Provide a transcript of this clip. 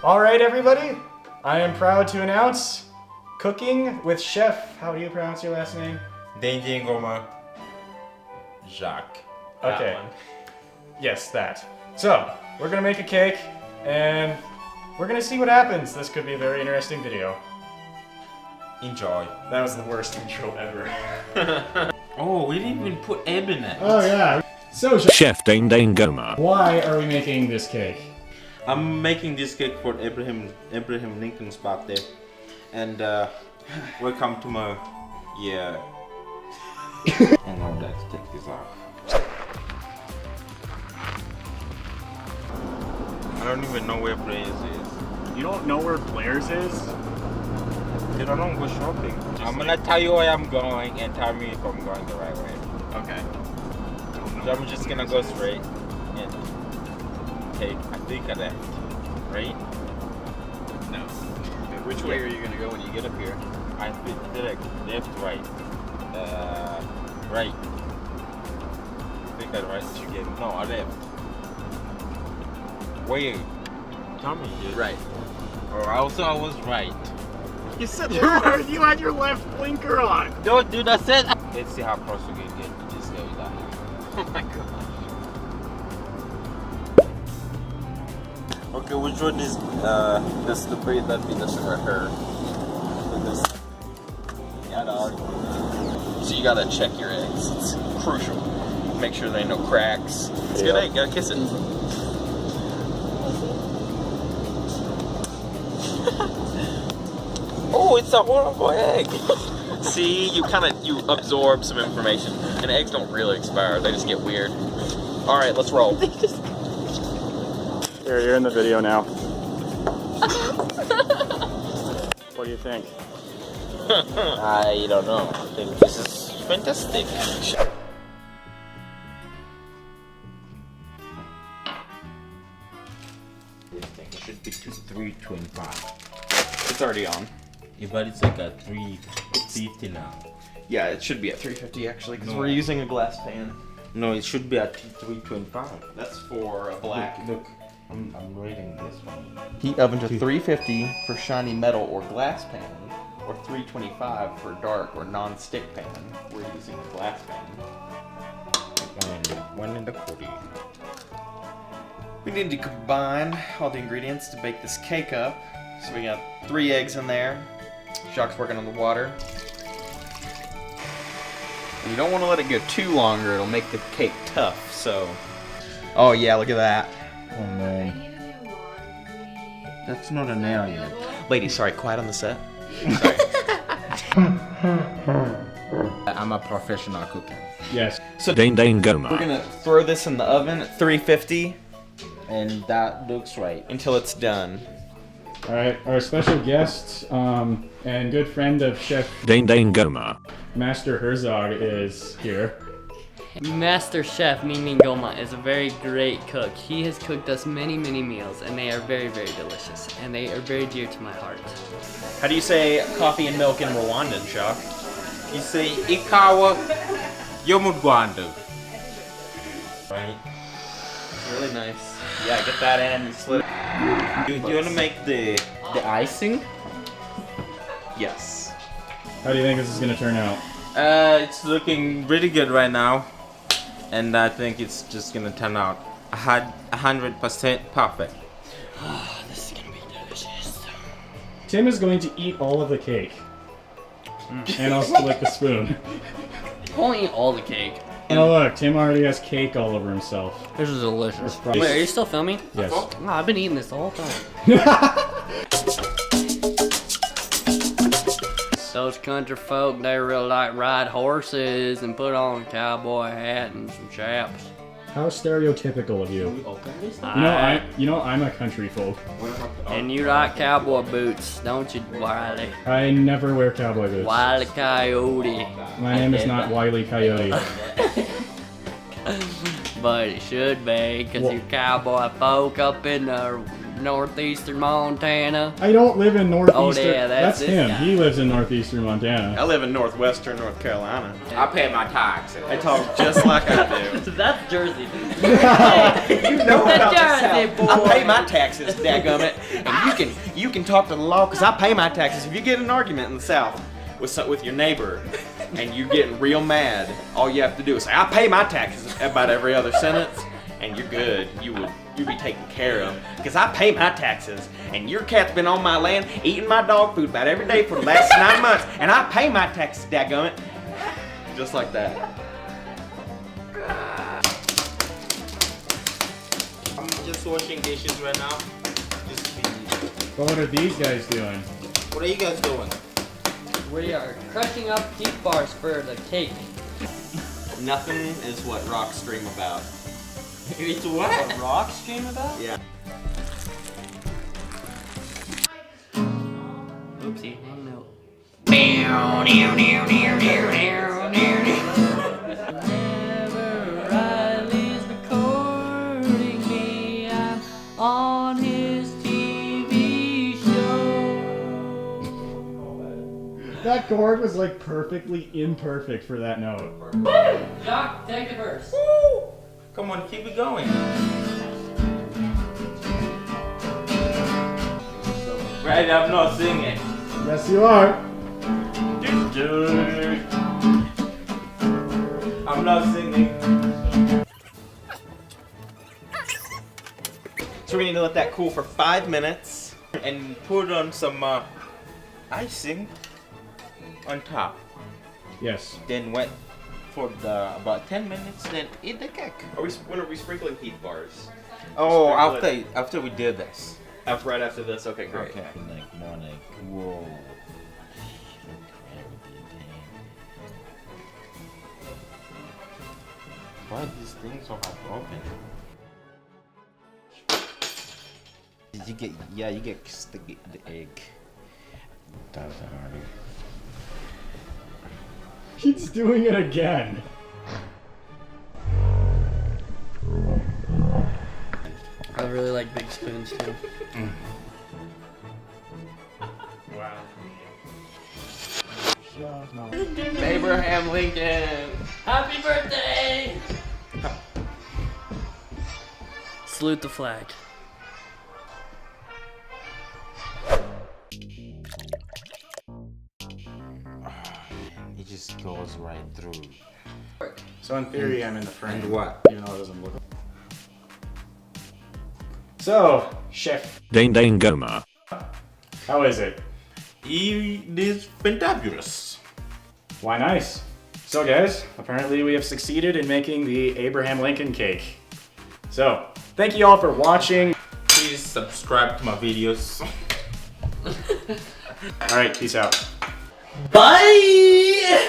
All right, everybody. I am proud to announce Cooking with Chef. How do you pronounce your last name? Ndengeyingoma. Jacques. Okay. Yes, that. So, we're gonna make a cake, and we're gonna see what happens. This could be a very interesting video. Enjoy. That was the worst intro ever. Oh, we didn't even put egg in it. Oh yeah. So, Chef Ndengeyingoma. why are we making this cake? I'm making this cake for Abraham Lincoln's birthday, and welcome to my And now let's take this off. I don't even know where Blaze is. You don't know where Blair's is? Dude, I don't go shopping. I'm gonna tell you where I'm going and tell me if I'm going the right way. Okay. So I'm just gonna go straight and take, I think I left, right? No. Which way are you gonna go when you get up here? I did like left, right. Right. I think I right again. No, I left. Wait. Tell me, dude. Right. Or also I was right. You said you had your left blinker on. Don't do that. Said. Let's see how close we can get to this guy without him. Oh my gosh. Okay, which one is This the breed that'd be this right here. With this. Yeah, dog. So you gotta check your eggs. It's crucial. Make sure there ain't no cracks. It's a good egg, gotta kiss it. Oh, it's a horrible egg. See, you absorb some information. And eggs don't really expire, they just get weird. Alright, let's roll. Here, you're in the video now. What do you think? I don't know. I think this is fantastic. This thing should be to 325. It's already on. Yeah, but it's like a 350 now. Yeah, it should be at 350 actually, because No. we're using a glass pan. No, it should be at 325. That's for a black. Look, I'm reading this one. Heat oven to 350 for shiny metal or glass pan, or 325 for dark or non-stick pan. We're using a glass pan. One in the 40. We need to combine all the ingredients to bake this cake up. So we got 3 eggs in there. Jacques working on the water. And you don't want to let it go too long or it'll make the cake tough, so... Oh yeah, look at that. Oh man. That's not a nail yet. Ladies, sorry, quiet on the set. Sorry. I'm a professional cooker. Yes. So Ndengeyingoma. we're gonna throw this in the oven at 350 And that looks right. until it's done. All right, our special guest and good friend of Chef Ndengeyingoma. Master Herzog is here. Master Chef Ndengeyingoma is a very great cook. He has cooked us many, many meals, and they are very, very delicious, and they are very dear to my heart. How do you say coffee and milk in Rwandan, Jacques? You say ikawa yomugwandu. Right? Really nice. Yeah, get that in. Slip. Do you want to make the icing? Yes. How do you think this is gonna turn out? It's looking really good right now, and I think it's just gonna turn out 100% perfect. This is gonna be delicious. Tim is going to eat all of the cake. And also lick the spoon. I won't eat all the cake. Oh look, Tim already has cake all over himself. This is delicious. probably- Wait, are you still filming? Yes. Oh, I've been eating this the whole time. Those country folk, they really like ride horses and put on a cowboy hat and some chaps. How stereotypical of you. You know I'm a country folk. And you like cowboy boots, don't you, Wiley? I never wear cowboy boots. Wiley Coyote. My name is not Wile E. Coyote. But it should be, because you cowboy folk up in the Northeastern Montana. I don't live in northeastern. Oh, yeah, that's this him. guy. He lives in northeastern Montana. I live in northwestern North Carolina. I pay my taxes. I talk just like I do. That's Jersey. You know about the Jersey South. boy. I pay my taxes, dadgummit. And you can talk to the law because I pay my taxes. If you get in an argument in the South with your neighbor and you're getting real mad, all you have to do is say, I pay my taxes about every other sentence, and you're good. You'd be taken care of because I pay my taxes, and your cat's been on my land eating my dog food about every day for the last 9 months, and I pay my taxes, dadgummit. Just like that. I'm just washing dishes right now. But what are these guys doing? What are you guys doing? We are crushing up teeth bars for the cake. Nothing is what rocks dream about. It's what? Rocks dream about? Yeah. Oopsie. One note. Whenever Riley's recording me, I'm on his TV show. That chord was like perfectly imperfect for that note. Jock, take the verse. Come on, keep it going. Right, I'm not singing. Yes, you are. I'm not singing. So we need to let that cool for 5 minutes. And put on some icing on top. Yes. Then wait for about 10 minutes. Then eat the cake. When are we sprinkling heat bars? Oh, Sprinkle after we did this. Right after this. Okay, great. Okay. Whoa. Why are these things so hard to open? Did you get? Yeah, you get the egg. That's hard. He's doing it again. I really like big spoons too. Wow. Abraham Lincoln. Happy birthday! Salute the flag. It just goes right through. So in theory, I'm in the frame. And what? Even though it doesn't look. So, Chef, Ndengeyingoma. how is it? It is fantabulous. Why nice. So guys, apparently we have succeeded in making the Abraham Lincoln cake. So, thank you all for watching. Please subscribe to my videos. Alright, peace out. Bye!